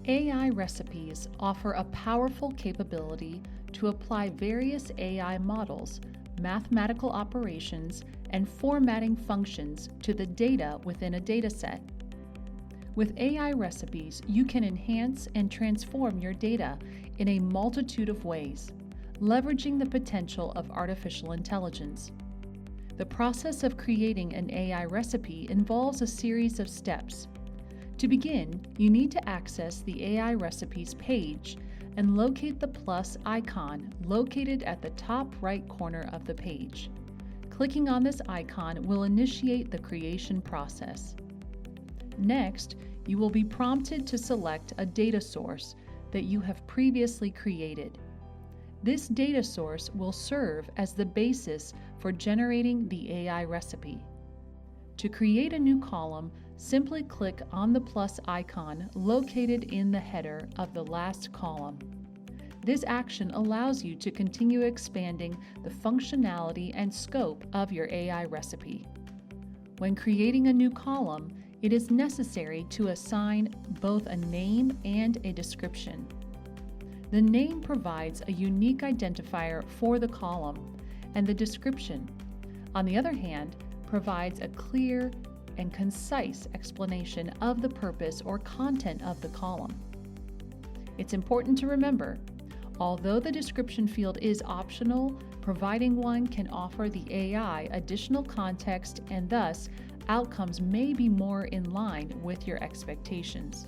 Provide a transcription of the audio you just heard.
AI recipes offer a powerful capability to apply various AI models, mathematical operations, and formatting functions to the data within a dataset. With AI recipes, you can enhance and transform your data in a multitude of ways, leveraging the potential of artificial intelligence. The process of creating an AI recipe involves a series of steps. To begin, you need to access the AI recipes page and locate the plus icon located at the top right corner of the page. Clicking on this icon will initiate the creation process. Next, you will be prompted to select a data source that you have previously created. This data source will serve as the basis for generating the AI recipe. To create a new column, simply click on the plus icon located in the header of the last column. This action allows you to continue expanding the functionality and scope of your AI recipe. When creating a new column, it is necessary to assign both a name and a description. The name provides a unique identifier for the column, and the description, on the other hand, provides a clear and concise explanation of the purpose or content of the column. It's important to remember, although the description field is optional, providing one can offer the AI additional context and thus outcomes may be more in line with your expectations.